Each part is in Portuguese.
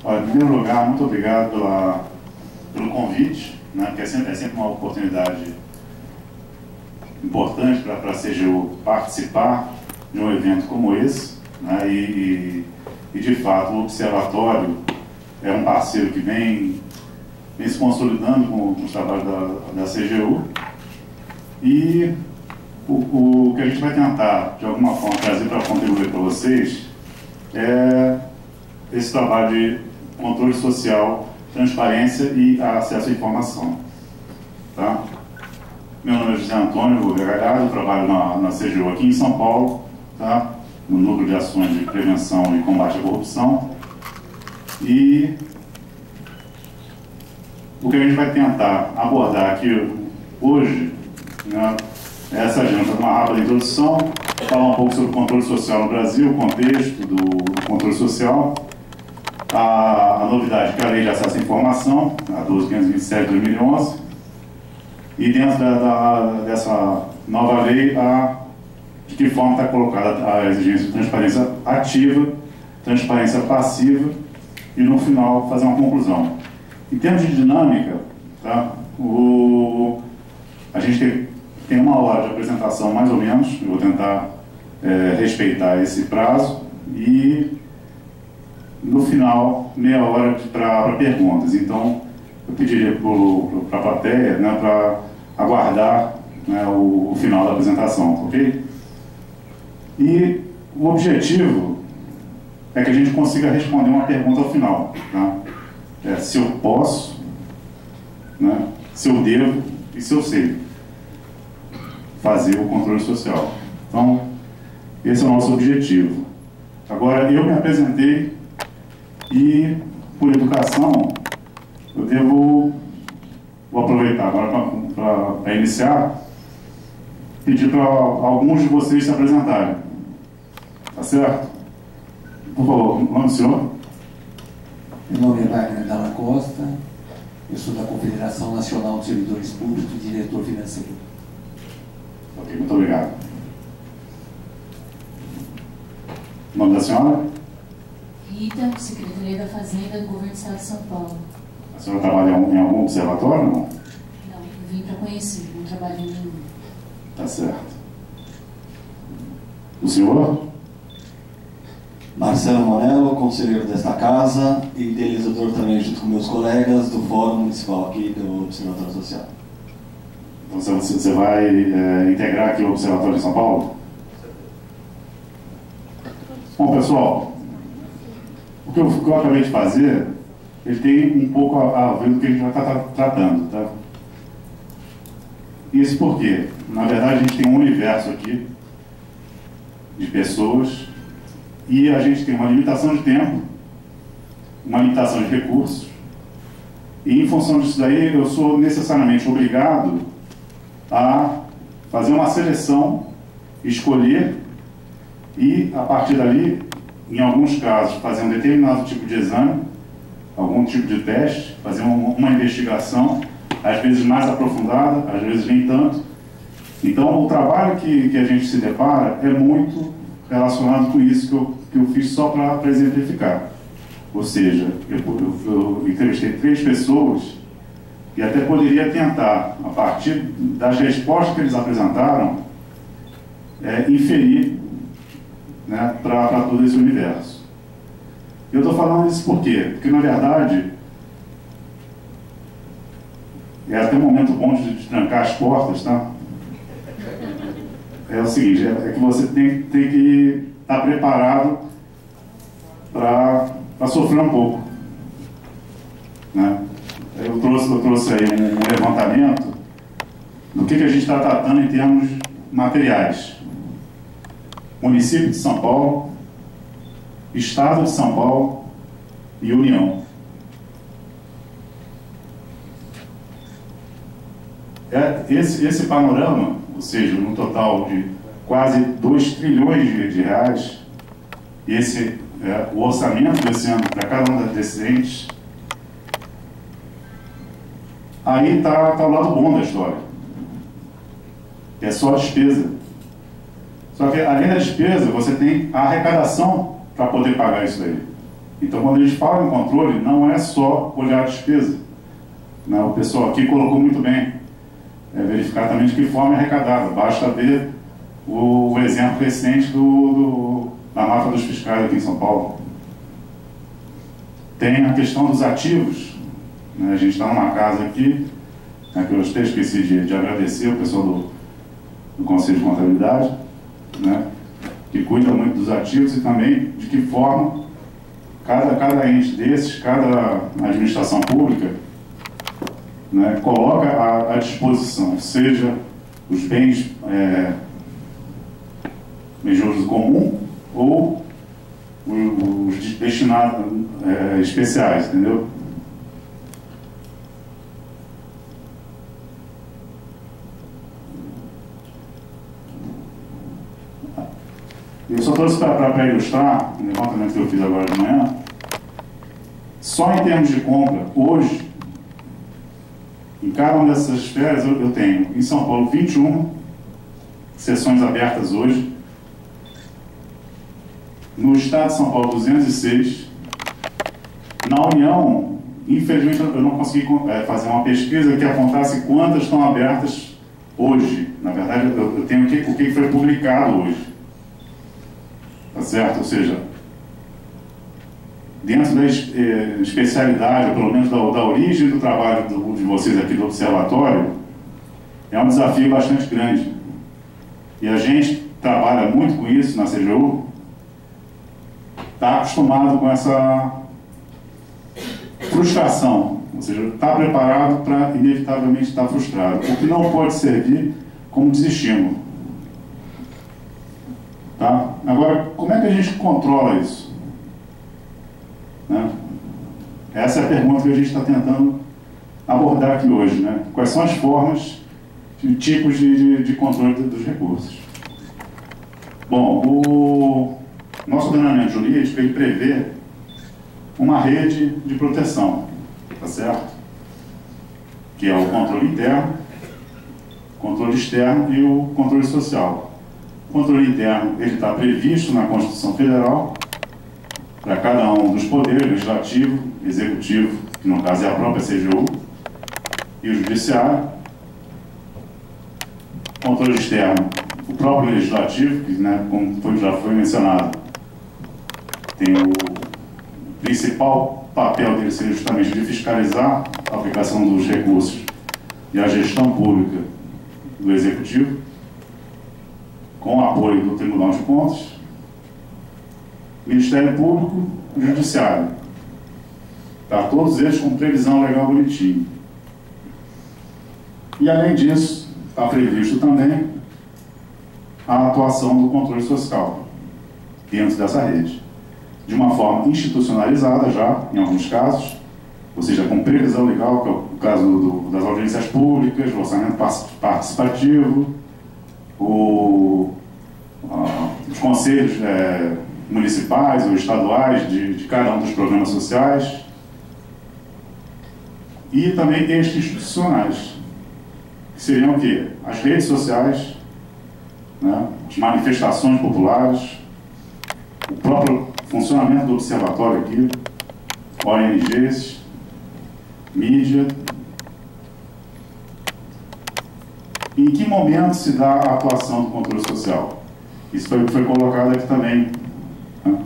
Olha, em primeiro lugar, muito obrigado pelo convite, né, porque é sempre uma oportunidade importante para a CGU participar de um evento como esse, né, e de fato o Observatório é um parceiro que vem se consolidando com os trabalhos da CGU, e o que a gente vai tentar, de alguma forma, trazer para contribuir para vocês é esse trabalho de controle social, transparência e acesso à informação. Tá? Meu nome é José Antônio Gouveia Galhardo, eu trabalho na CGU aqui em São Paulo, tá? No Núcleo de Ações de Prevenção e Combate à Corrupção. E o que a gente vai tentar abordar aqui hoje, né, é essa agenda, uma rápida introdução, falar um pouco sobre o controle social no Brasil, o contexto do controle social, a novidade que é a Lei de Acesso à Informação, a 12.527 de 2011, e dentro dessa nova lei, de que forma está colocada a exigência de transparência ativa, transparência passiva, e no final fazer uma conclusão. Em termos de dinâmica, tá, a gente tem 1 hora de apresentação mais ou menos, eu vou tentar respeitar esse prazo, e no final, meia hora para perguntas. Então, eu pediria para a plateia, né, para aguardar, né, o final da apresentação, ok? E o objetivo é que a gente consiga responder uma pergunta ao final. Tá? Se eu posso, né, se eu devo e se eu sei fazer o controle social. Então, esse é o nosso objetivo. Agora, eu me apresentei e, por educação, eu vou aproveitar agora para iniciar, pedir para alguns de vocês se apresentarem. Tá certo? Por favor, o nome do senhor? Meu nome é Wagner Dalla Costa, eu sou da Confederação Nacional de Servidores Públicos e diretor financeiro. Ok, muito obrigado. O nome da senhora? Rita, Secretaria da Fazenda do Governo do Estado de São Paulo. A senhora trabalha em algum observatório, não? Não, eu vim para conhecer, não trabalhei em nenhum. Tá certo. O senhor? Marcelo Morello, conselheiro desta casa e idealizador também, junto com meus colegas, do Fórum Municipal aqui do Observatório Social. Então você vai integrar aqui o Observatório de São Paulo? Bom, pessoal, o que eu acabei de fazer, ele tem um pouco a ver do que a gente vai estar tratando, tá? Isso porque, na verdade, a gente tem um universo aqui de pessoas e a gente tem uma limitação de tempo, uma limitação de recursos, e em função disso daí eu sou necessariamente obrigado a fazer uma seleção, escolher e, a partir dali, em alguns casos, fazer um determinado tipo de exame, algum tipo de teste, fazer uma investigação, às vezes mais aprofundada, às vezes nem tanto. Então, o trabalho que a gente se depara é muito relacionado com isso que eu fiz só para exemplificar. Ou seja, eu entrevistei 3 pessoas e até poderia tentar, a partir das respostas que eles apresentaram, inferir, né, para todo esse universo. Eu estou falando isso por quê? Porque, na verdade, é até um momento bom de trancar as portas, tá? É o seguinte, é que você tem que estar preparado para sofrer um pouco, né? Eu trouxe aí um levantamento do que a gente está tratando em termos materiais. Município de São Paulo, Estado de São Paulo e União. Esse panorama, ou seja, no total de quase 2 trilhões de reais, o orçamento desse ano para cada um desses entes, aí está o lado bom da história. É só a despesa. Só que, além da despesa, você tem a arrecadação para poder pagar isso daí. Então, quando a gente fala em controle, não é só olhar a despesa. Né? O pessoal aqui colocou muito bem. Verificar também de que forma é arrecadada. Basta ver o exemplo recente da máfia dos fiscais aqui em São Paulo. Tem a questão dos ativos. Né? A gente está numa casa aqui, né, que eu até esqueci de agradecer o pessoal do Conselho de Contabilidade, né, que cuida muito dos ativos e também de que forma cada ente desses, cada administração pública, né, coloca à disposição, seja os bens de uso comum ou os destinados especiais, entendeu? Eu só trouxe para ilustrar o levantamento que eu fiz agora de manhã. Só em termos de compra, hoje, em cada uma dessas esferas, eu tenho em São Paulo 21 sessões abertas hoje. No estado de São Paulo, 206. Na União, infelizmente, eu não consegui fazer uma pesquisa que apontasse quantas estão abertas hoje. Na verdade, eu tenho o que foi publicado hoje. Tá certo? Ou seja, dentro da especialidade, ou pelo menos da origem do trabalho de vocês aqui do Observatório, é um desafio bastante grande. E a gente trabalha muito com isso na CGU, está acostumado com essa frustração, ou seja, está preparado para inevitavelmente estar frustrado, o que não pode servir como desestímulo. Tá? Agora, como é que a gente controla isso? Né? Essa é a pergunta que a gente está tentando abordar aqui hoje. Né? Quais são as formas e tipos de controle dos recursos? Bom, o nosso ordenamento jurídico ele prevê uma rede de proteção, tá certo? Que é o controle interno, controle externo e o controle social. O controle interno ele está previsto na Constituição Federal para cada um dos poderes, legislativo, executivo, que no caso é a própria CGU, e o judiciário. Controle externo, o próprio legislativo, que, né, como já foi mencionado, tem o principal papel dele ser justamente de fiscalizar a aplicação dos recursos e a gestão pública do executivo, com o apoio do Tribunal de Contas, Ministério Público e Judiciário. Tá? Todos eles com previsão legal bonitinho. E além disso, está previsto também a atuação do controle social dentro dessa rede, de uma forma institucionalizada já, em alguns casos, ou seja, com previsão legal, que é o caso das audiências públicas, o orçamento participativo, os conselhos municipais ou estaduais de cada um dos programas sociais, e também institucionais, que seriam o quê? As redes sociais, né? As manifestações populares, o próprio funcionamento do observatório aqui, ONGs, mídia. Em que momento se dá a atuação do controle social? Isso foi colocado aqui também. Né?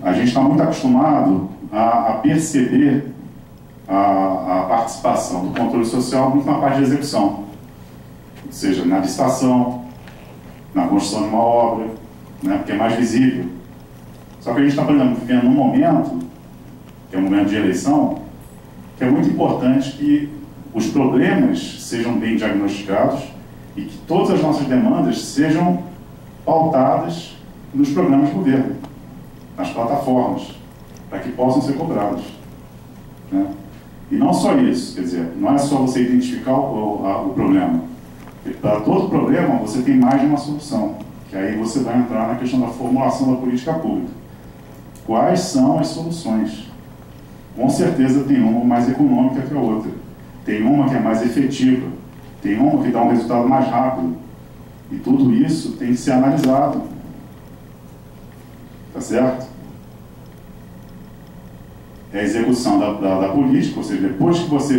A gente está muito acostumado a perceber a participação do controle social muito na parte de execução, ou seja, na licitação, na construção de uma obra, né, porque é mais visível. Só que a gente está vivendo num momento, que é um momento de eleição, que é muito importante que os problemas sejam bem diagnosticados e que todas as nossas demandas sejam pautadas nos programas de governo, nas plataformas, para que possam ser cobrados. Né? E não só isso, quer dizer, não é só você identificar o problema. Para todo problema, você tem mais de uma solução, que aí você vai entrar na questão da formulação da política pública. Quais são as soluções? Com certeza tem uma mais econômica que a outra. Tem uma que é mais efetiva. Tem uma que dá um resultado mais rápido. E tudo isso tem que ser analisado. tá certo? É a execução da política, ou seja, depois que você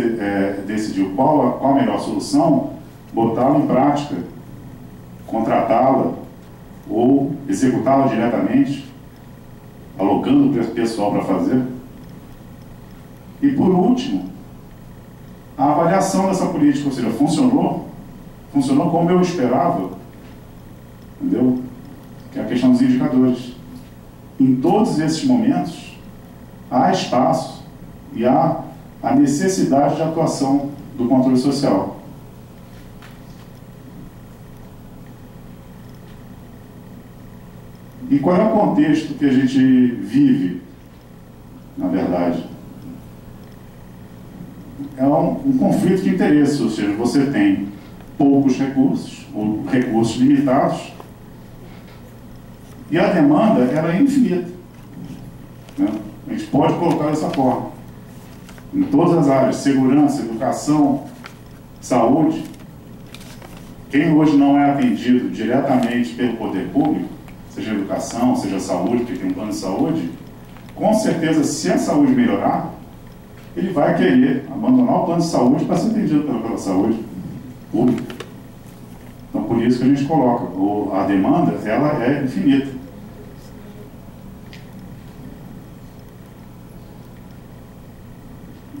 decidiu qual a melhor solução, botá-la em prática, contratá-la ou executá-la diretamente, alocando o pessoal para fazer. E por último, a avaliação dessa política, ou seja, funcionou como eu esperava, entendeu? Que é a questão dos indicadores. Em todos esses momentos, há espaço e há a necessidade de atuação do controle social. E qual é o contexto que a gente vive, na verdade? É um conflito de interesses, ou seja, você tem poucos recursos, ou recursos limitados, e a demanda ela é infinita, né? A gente pode colocar dessa forma. Em todas as áreas, segurança, educação, saúde, quem hoje não é atendido diretamente pelo poder público, seja educação, seja saúde, que tem um plano de saúde, com certeza, se a saúde melhorar, ele vai querer abandonar o plano de saúde para ser atendido pela saúde pública. Então, por isso que a gente coloca, a demanda, ela é infinita.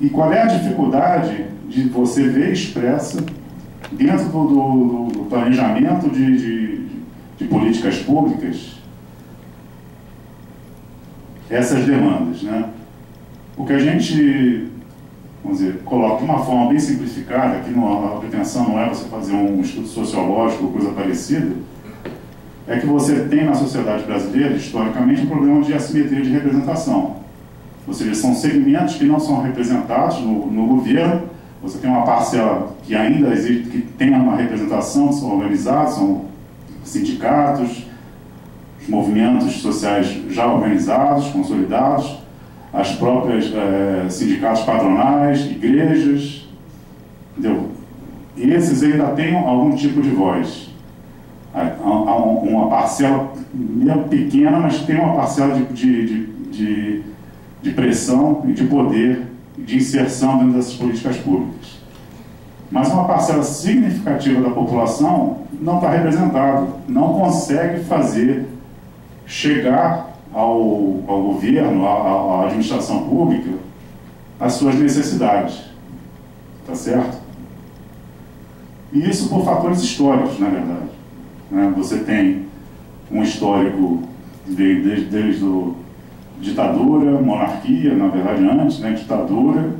E qual é a dificuldade de você ver expressa dentro do planejamento de políticas públicas essas demandas, né? O que a gente, vamos dizer, coloca de uma forma bem simplificada, que a pretensão não é você fazer um estudo sociológico ou coisa parecida, é que você tem na sociedade brasileira, historicamente, um problema de assimetria de representação. Ou seja, são segmentos que não são representados no governo. Você tem uma parcela que ainda existe, que tem uma representação, são organizados, são sindicatos, os movimentos sociais já organizados, consolidados, as próprias sindicatos patronais, igrejas, entendeu? E esses ainda têm algum tipo de voz. Há uma parcela meio pequena, mas tem uma parcela de pressão e de poder e de inserção dentro dessas políticas públicas. Mas uma parcela significativa da população não está representada, não consegue fazer chegar ao governo, à administração pública, as suas necessidades. Tá certo? E isso por fatores históricos, na verdade. Né? Você tem um histórico desde ditadura, monarquia, na verdade antes, né? Ditadura,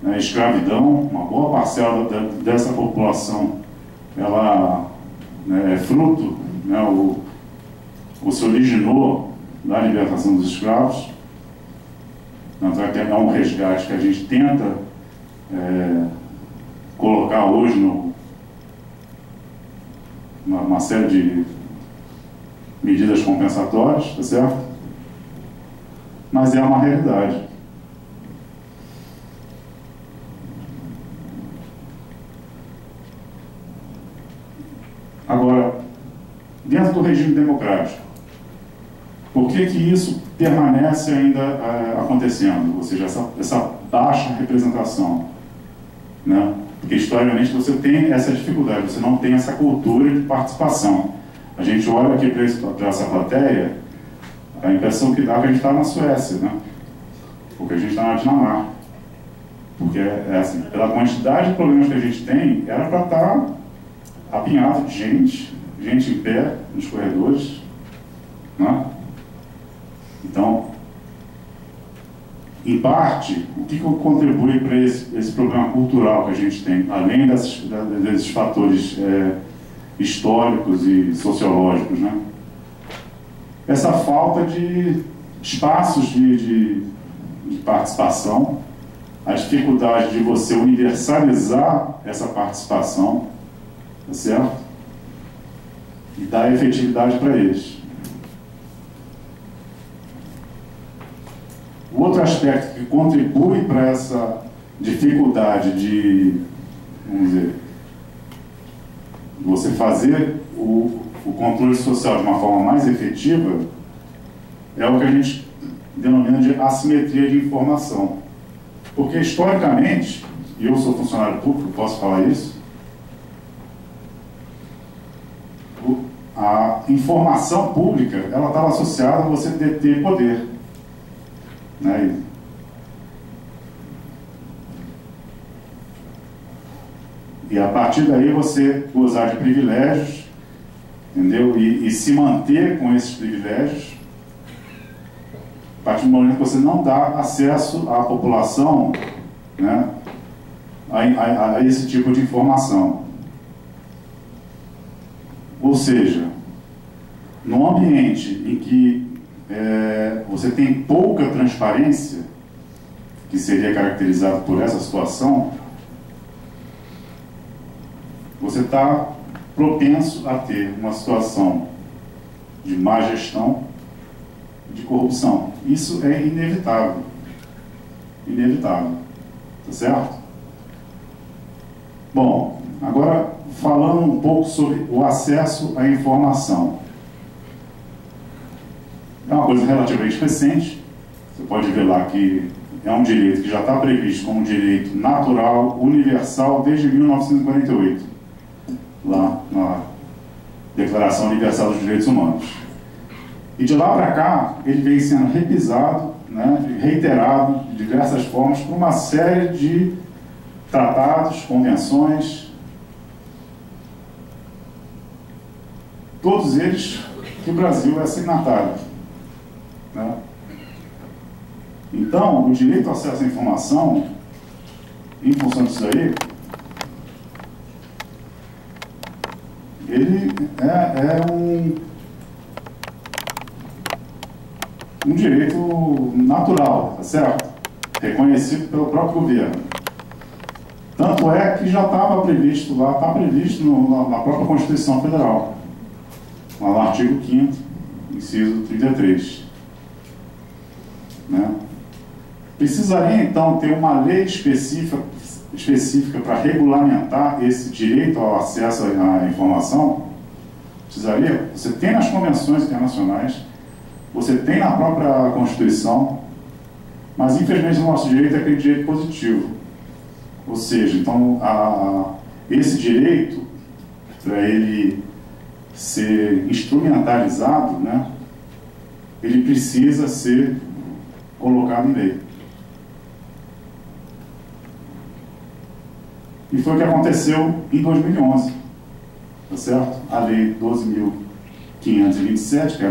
né? Escravidão. Uma boa parcela dessa população ela, né, é fruto, né, ou se originou da libertação dos escravos. Tanto é que é um resgate que a gente tenta colocar hoje numa série de medidas compensatórias, tá certo? Mas é uma realidade. Agora, dentro do regime democrático, por que isso permanece ainda acontecendo? Ou seja, essa baixa representação, né? Porque historicamente você tem essa dificuldade, você não tem essa cultura de participação. A gente olha aqui para essa plateia, a impressão que dá é que a gente está na Suécia, né? Porque a gente está na Dinamarca. Porque assim, pela quantidade de problemas que a gente tem, era para estar apinhado de gente em pé nos corredores, né? Então, em parte, o que contribui para esse problema cultural que a gente tem, além desses fatores históricos e sociológicos, né? Essa falta de espaços de participação, a dificuldade de você universalizar essa participação, tá certo? E dar efetividade para eles. O outro aspecto que contribui para essa dificuldade de, vamos dizer, você fazer o controle social de uma forma mais efetiva é o que a gente denomina de assimetria de informação. Porque, historicamente, e eu sou funcionário público, posso falar isso, a informação pública, ela estava associada a você ter poder, né? E a partir daí você gozar de privilégios, entendeu? E se manter com esses privilégios, a partir do momento que você não dá acesso à população, né, a esse tipo de informação. Ou seja, num ambiente em que você tem pouca transparência, que seria caracterizado por essa situação, você está propenso a ter uma situação de má gestão, de corrupção. Isso é inevitável. Inevitável. Tá certo? Bom, agora falando um pouco sobre o acesso à informação. É uma coisa relativamente recente. Você pode ver lá que é um direito que já está previsto como direito natural, universal, desde 1948. Lá na Declaração Universal dos Direitos Humanos. E de lá para cá, ele vem sendo repisado, né, reiterado de diversas formas por uma série de tratados, convenções, todos eles que o Brasil é signatário, né? Então, o direito ao acesso à informação, em função disso aí, ele é um direito natural, tá certo? Reconhecido pelo próprio governo. Tanto é que já estava previsto lá, está previsto na própria Constituição Federal, lá no artigo 5º, inciso 33. Né? Precisaria, então, ter uma lei específica para regulamentar esse direito ao acesso à informação? Precisaria? Você tem nas convenções internacionais, você tem na própria Constituição, mas infelizmente o nosso direito é aquele direito positivo. Ou seja, então esse direito, para ele ser instrumentalizado, né, ele precisa ser colocado em lei. E foi o que aconteceu em 2011, tá certo? A Lei 12.527, que é a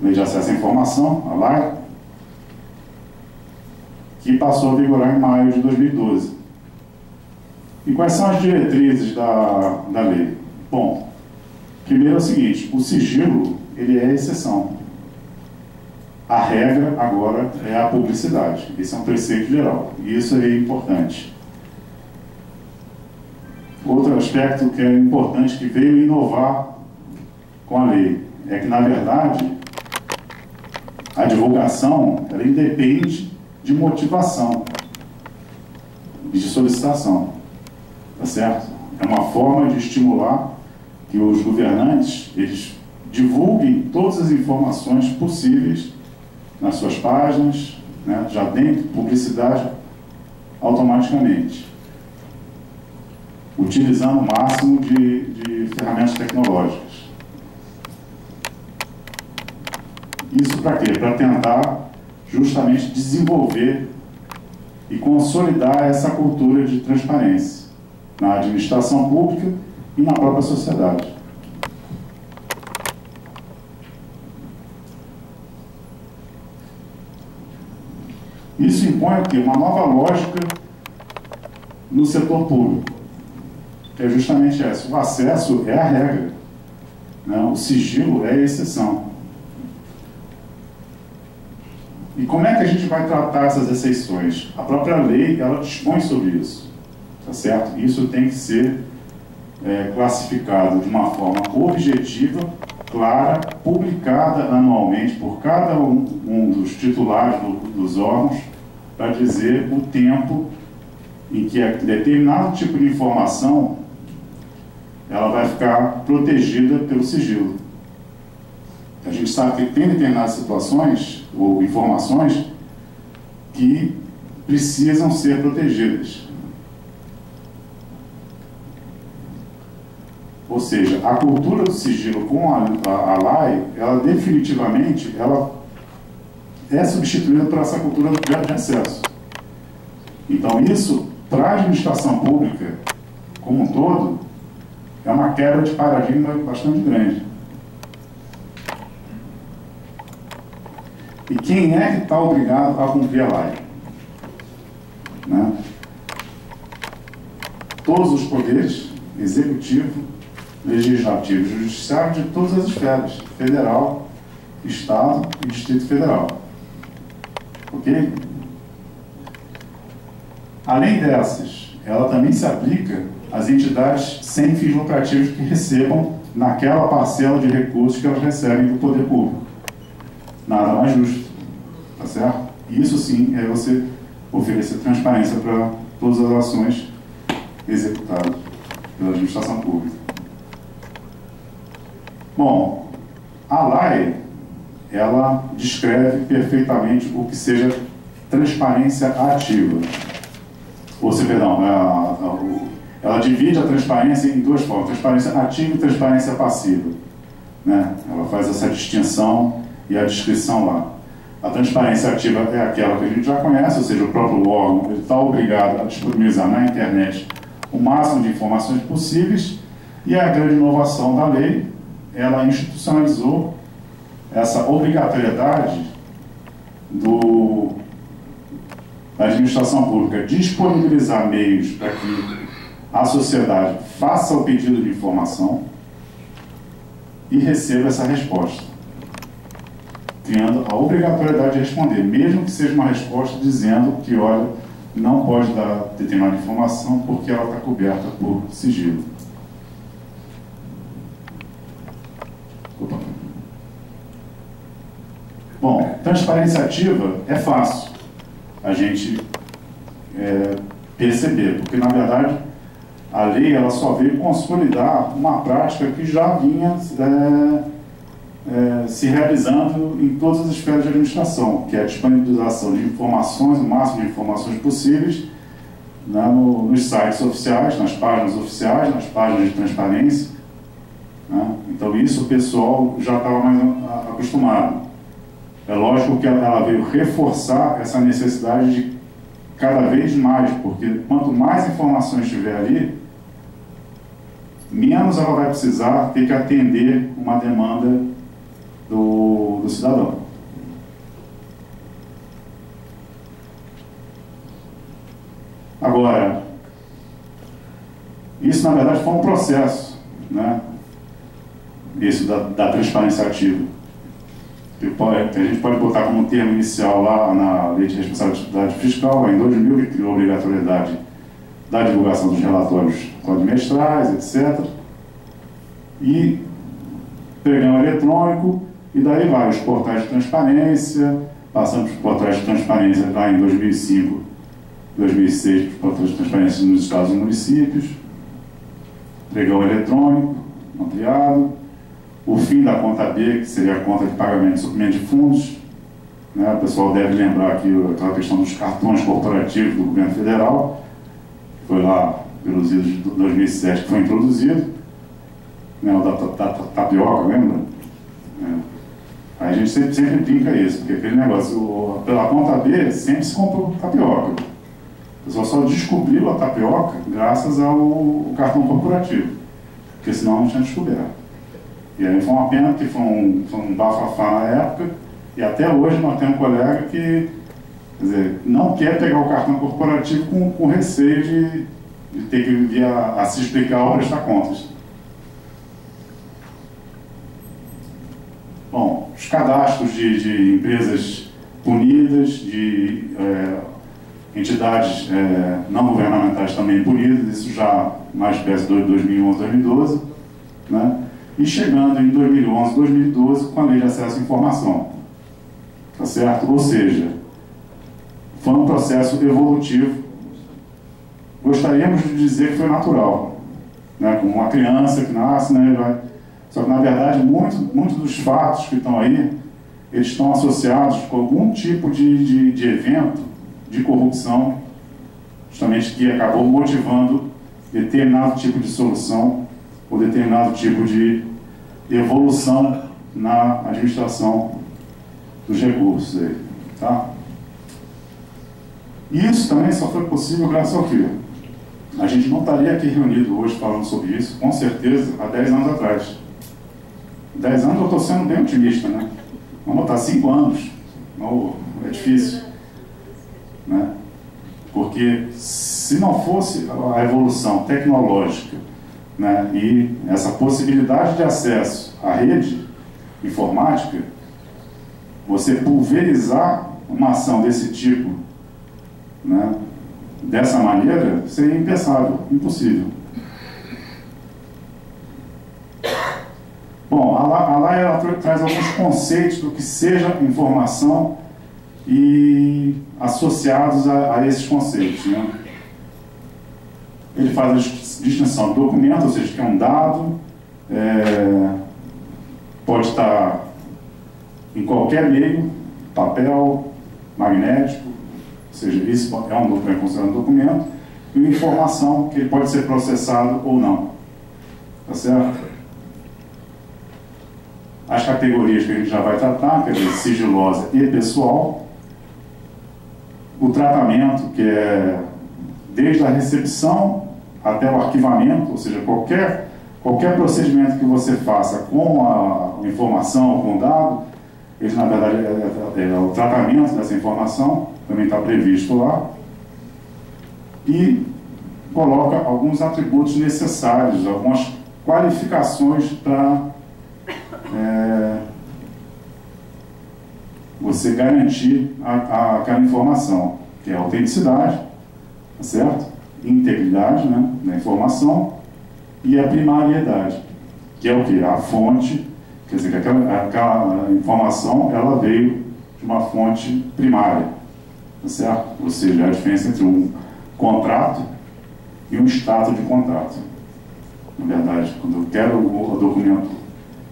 Lei de Acesso à Informação, a LAI, que passou a vigorar em maio de 2012. E quais são as diretrizes da lei? Bom, primeiro é o seguinte, o sigilo, ele é exceção. A regra, agora, é a publicidade. Esse é um preceito geral. E isso é importante. Outro aspecto que é importante, que veio inovar com a lei, é que, na verdade, a divulgação, ela independe de motivação e de solicitação. Tá certo? É uma forma de estimular que os governantes, eles divulguem todas as informações possíveis nas suas páginas, né, já dentro de publicidade, automaticamente, utilizando o máximo de ferramentas tecnológicas. Isso para quê? Para tentar justamente desenvolver e consolidar essa cultura de transparência na administração pública e na própria sociedade. Isso impõe o quê? Uma nova lógica no setor público, que é justamente essa. O acesso é a regra, né? O sigilo é a exceção. E como é que a gente vai tratar essas exceções? A própria lei, ela dispõe sobre isso, tá certo? Isso tem que ser classificado de uma forma objetiva, clara, publicada anualmente por cada um dos titulares dos órgãos, para dizer o tempo em que determinado tipo de informação ela vai ficar protegida pelo sigilo. A gente sabe que tem determinadas situações ou informações que precisam ser protegidas. Ou seja, a cultura do sigilo com a lei, ela definitivamente é substituída por essa cultura de acesso. Então isso, para a administração pública como um todo, é uma quebra de paradigma bastante grande. E quem é que está obrigado a cumprir a lei? Né? Todos os poderes, executivo, legislativo e judiciário de todas as esferas, federal, estado e Distrito Federal. Ok? Além dessas, ela também se aplica às entidades sem fins lucrativos que recebam naquela parcela de recursos que elas recebem do poder público. Nada mais justo, tá certo? Isso sim é você oferecer transparência para todas as ações executadas pela administração pública. Bom, a lei, ela descreve perfeitamente o que seja transparência ativa. Ou seja, perdão, ela divide a transparência em duas formas, transparência ativa e transparência passiva. Né? Ela faz essa distinção e a descrição lá. A transparência ativa é aquela que a gente já conhece, ou seja, o próprio órgão está obrigado a disponibilizar na internet o máximo de informações possíveis, e a grande inovação da lei, ela institucionalizou essa obrigatoriedade da administração pública disponibilizar meios para que a sociedade faça o pedido de informação e receba essa resposta, criando a obrigatoriedade de responder, mesmo que seja uma resposta dizendo que, olha, não pode dar determinada informação porque ela está coberta por sigilo. Opa. Bom, transparência ativa é fácil a gente perceber, porque, na verdade, a lei ela só veio consolidar uma prática que já vinha se realizando em todas as esferas de administração, que é a disponibilização de informações, o máximo de informações possíveis, né, nos sites oficiais, nas páginas oficiais, nas páginas de transparência. Né? Então isso o pessoal já estava mais acostumado. É lógico que ela veio reforçar essa necessidade de cada vez mais, porque quanto mais informações tiver ali, menos ela vai precisar ter que atender uma demanda do cidadão. Agora, isso na verdade foi um processo, né? Isso da transparência ativa. A gente pode botar como termo inicial lá na Lei de Responsabilidade Fiscal, lá em 2000, que criou a obrigatoriedade da divulgação dos relatórios quadrimestrais, etc. E pregão eletrônico, e daí vai os portais de transparência, passando por portais de transparência lá em 2005, 2006, os portais de transparência nos estados e municípios, pregão eletrônico ampliado, o fim da conta B, que seria a conta de pagamento e suprimento de fundos, né? O pessoal deve lembrar aqui aquela questão dos cartões corporativos do governo federal, que foi lá pelos idos de 2007 que foi introduzido, né? O da tapioca, lembra? Aí a gente sempre brinca isso, porque aquele negócio, pela conta B sempre se comprou tapioca. O pessoal só descobriu a tapioca graças ao cartão corporativo, porque senão não tinha descoberto. E aí foi uma pena, porque foi um bafafá na época, e até hoje nós temos um colega que, quer dizer, não quer pegar o cartão corporativo com receio de ter que vir a se explicar ou prestar contas. Bom, os cadastros de empresas punidas, de entidades não governamentais também punidas, isso já mais perto de 2011, 2012, né? E chegando em 2011, 2012, com a Lei de Acesso à Informação. Tá certo? Ou seja, foi um processo evolutivo. Gostaríamos de dizer que foi natural, né? Como uma criança que nasce, né, Só que, na verdade, muitos dos fatos que estão aí, eles estão associados com algum tipo de evento de corrupção, justamente que acabou motivando determinado tipo de solução ou determinado tipo de evolução na administração dos recursos aí, tá? Isso também só foi possível graças ao quê? A gente não estaria aqui reunido hoje falando sobre isso, com certeza, há 10 anos atrás. 10 anos eu estou sendo bem otimista, né? Vamos botar 5 anos. Não, é difícil, né? Porque se não fosse a evolução tecnológica, né, e essa possibilidade de acesso à rede informática, você pulverizar uma ação desse tipo, né, dessa maneira, seria impensável, impossível. Bom, a lei ela traz alguns conceitos do que seja informação e associados a esses conceitos, né? Ele faz a distinção do documento, ou seja, que é um dado, pode estar em qualquer meio, papel, magnético, ou seja, isso é considerado um documento, e uma informação que ele pode ser processado ou não. Tá certo? As categorias que a gente já vai tratar, quer dizer, sigilosa e pessoal. O tratamento, que é desde a recepção até o arquivamento, ou seja, qualquer procedimento que você faça com a informação, com o dado, ele, na verdade, é o tratamento dessa informação, também está previsto lá, e coloca alguns atributos necessários, algumas qualificações para você garantir aquela informação, que é a autenticidade, tá certo? Integridade, né, da informação, e a primariedade, que é o que? A fonte, quer dizer, que aquela informação ela veio de uma fonte primária, tá certo? Ou seja, a diferença entre um contrato e um status de contrato. Na verdade, quando eu quero o documento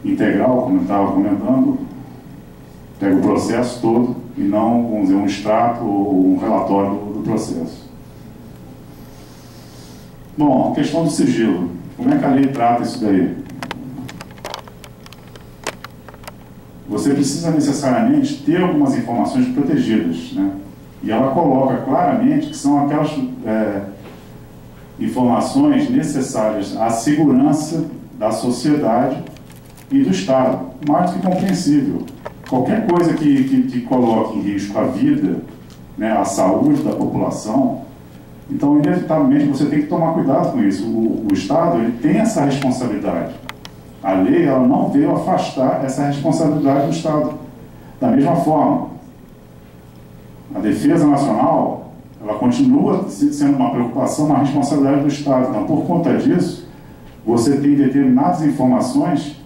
integral, como eu estava comentando, pego o processo todo e não, vamos dizer, um extrato ou um relatório do processo. Bom, a questão do sigilo. Como é que a lei trata isso daí? Você precisa necessariamente ter algumas informações protegidas, né? E ela coloca claramente que são aquelas informações necessárias à segurança da sociedade e do Estado, mais do que compreensível. Qualquer coisa que coloque em risco a vida, né, a saúde da população, então, inevitavelmente, você tem que tomar cuidado com isso. O Estado ele tem essa responsabilidade. A lei ela não veio afastar essa responsabilidade do Estado. Da mesma forma, a defesa nacional ela continua sendo uma preocupação, uma responsabilidade do Estado. Então, por conta disso, você tem determinadas informações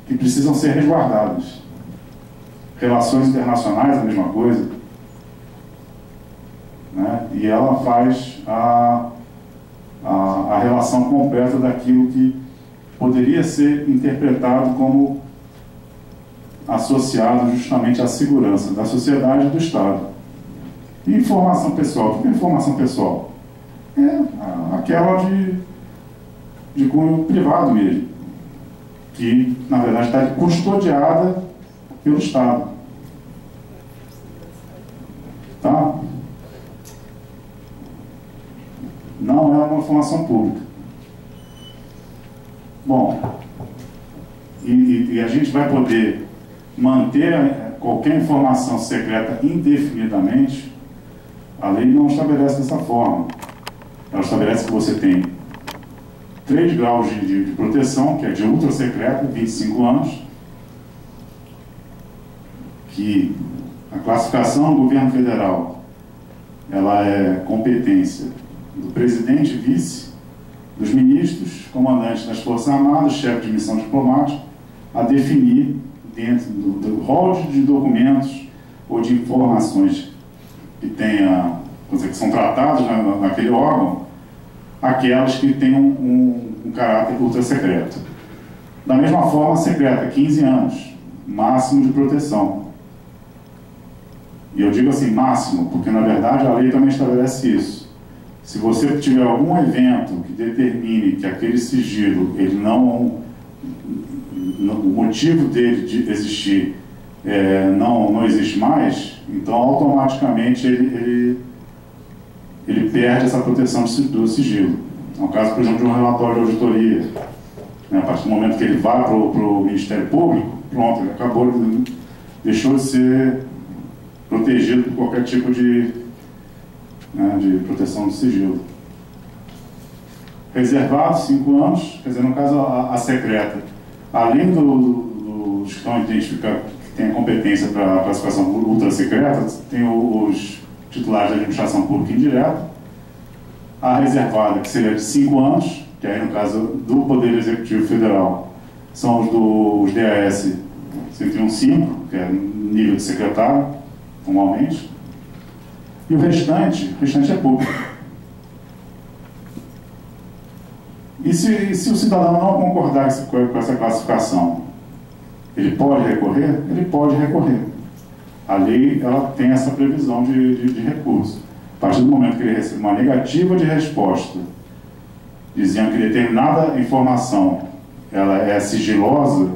que precisam ser resguardadas. Relações internacionais, a mesma coisa. Né? E ela faz a relação completa daquilo que poderia ser interpretado como associado justamente à segurança da sociedade e do Estado. E informação pessoal. O que é informação pessoal? É aquela de cunho privado mesmo, que na verdade está custodiada pelo Estado. Tá? Não é uma informação pública. Bom, e a gente vai poder manter qualquer informação secreta indefinidamente. A lei não estabelece dessa forma. Ela estabelece que você tem 3 graus de proteção, que é de ultra secreto, 25 anos, que a classificação do governo federal ela é competência do presidente e vice, dos ministros, comandantes das Forças Armadas, chefe de missão diplomática, a definir, dentro do rol de documentos ou de informações que são tratadas naquele órgão, aquelas que têm um caráter ultra secreto. Da mesma forma, a secreta, 15 anos, máximo de proteção. E eu digo assim, máximo, porque na verdade a lei também estabelece isso. Se você tiver algum evento que determine que aquele sigilo, ele o motivo dele de existir não existe mais, então automaticamente ele perde essa proteção do sigilo. É o caso, por exemplo, de um relatório de auditoria. A partir do momento que ele vai para o Ministério Público, pronto, ele acabou, deixou de ser protegido por qualquer tipo de proteção do sigilo. Reservado, 5 anos, quer dizer, no caso, a secreta, além dos que estão identificados, que tem a competência para a classificação ultra secreta, tem os titulares da administração pública indireta, a reservada, que seria de 5 anos, que aí no caso do Poder Executivo Federal, são os DAS 101.5, que é nível de secretário, normalmente, e o restante é público. E se o cidadão não concordar com essa classificação, ele pode recorrer? Ele pode recorrer. A lei ela tem essa previsão de recurso. A partir do momento que ele recebe uma negativa de resposta, dizendo que determinada informação ela é sigilosa,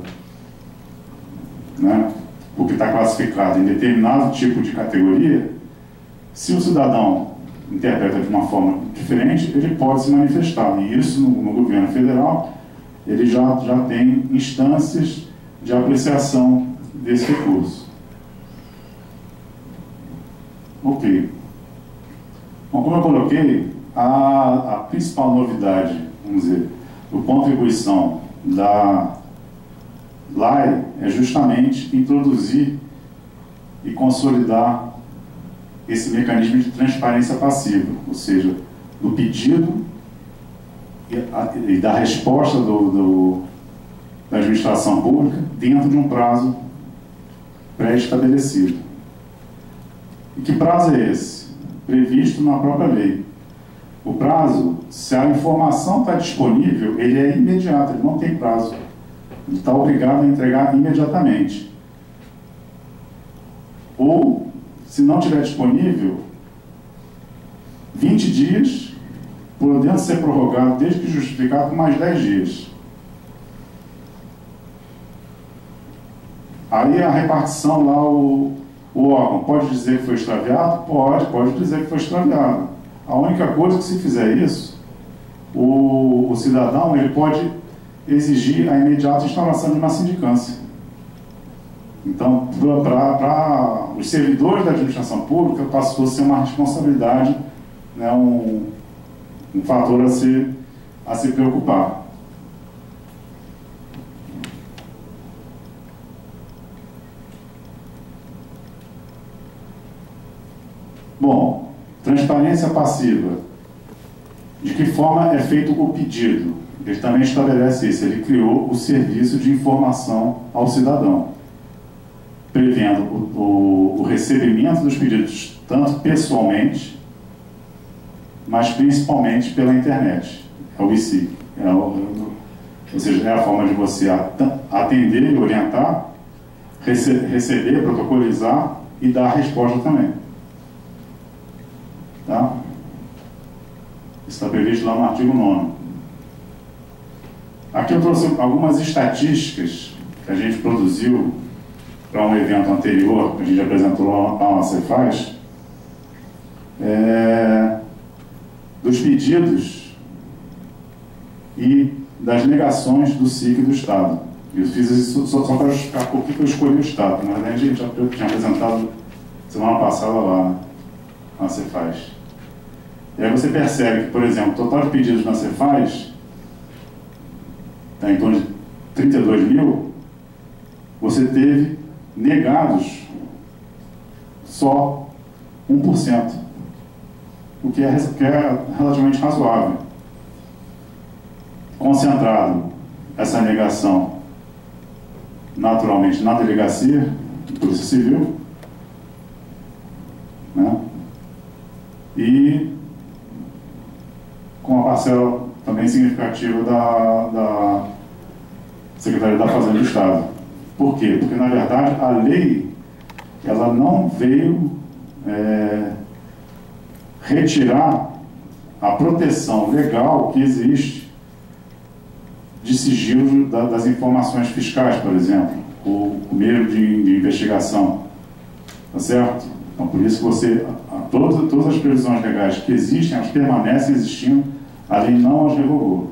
né, porque está classificada em determinado tipo de categoria, se o cidadão interpreta de uma forma diferente, ele pode se manifestar. E isso, no governo federal, ele já tem instâncias de apreciação desse recurso. Ok. Bom, como eu coloquei, a principal novidade, vamos dizer, do ponto de contribuição da LAI é justamente introduzir e consolidar esse mecanismo de transparência passiva, ou seja, do pedido e da resposta da administração pública dentro de um prazo pré-estabelecido. E que prazo é esse? Previsto na própria lei. O prazo, se a informação está disponível, ele é imediato, ele não tem prazo. Ele está obrigado a entregar imediatamente. Ou, se não estiver disponível, 20 dias, podendo ser prorrogado, desde que justificado, por mais 10 dias. Aí a repartição lá, o órgão pode dizer que foi extraviado? Pode dizer que foi extraviado. A única coisa que, se fizer isso, o cidadão ele pode exigir a imediata instauração de uma sindicância. Então, para os servidores da administração pública, passou a ser uma responsabilidade, né, um fator a se preocupar. Bom, transparência passiva. De que forma é feito o pedido? Ele também estabelece isso. Ele criou o serviço de informação ao cidadão, prevendo o recebimento dos pedidos, tanto pessoalmente, mas principalmente pela internet. É o IC. Ou seja, é a forma de você atender e orientar, receber, protocolizar e dar a resposta também. Tá? Isso está previsto lá no artigo 9º. Aqui eu trouxe algumas estatísticas que a gente produziu para um evento anterior, que a gente apresentou lá na Cefaz, dos pedidos e das negações do SIC e do Estado. Eu fiz isso só para justificar por que eu escolhi o Estado. Na verdade, a gente já tinha apresentado semana passada lá na Cefaz. E aí você percebe que, por exemplo, o total de pedidos na Cefaz está em torno de 32 mil, você teve negados só 1%, o que é relativamente razoável. Concentrado essa negação naturalmente na delegacia de Polícia Civil, né? E com uma parcela também significativa da Secretaria da Fazenda do Estado. Por quê? Porque, na verdade, a lei ela não veio retirar a proteção legal que existe de sigilo das informações fiscais, por exemplo, ou mesmo de investigação. Tá certo? Então, por isso que todas as previsões legais que existem, elas permanecem existindo, a lei não as revogou.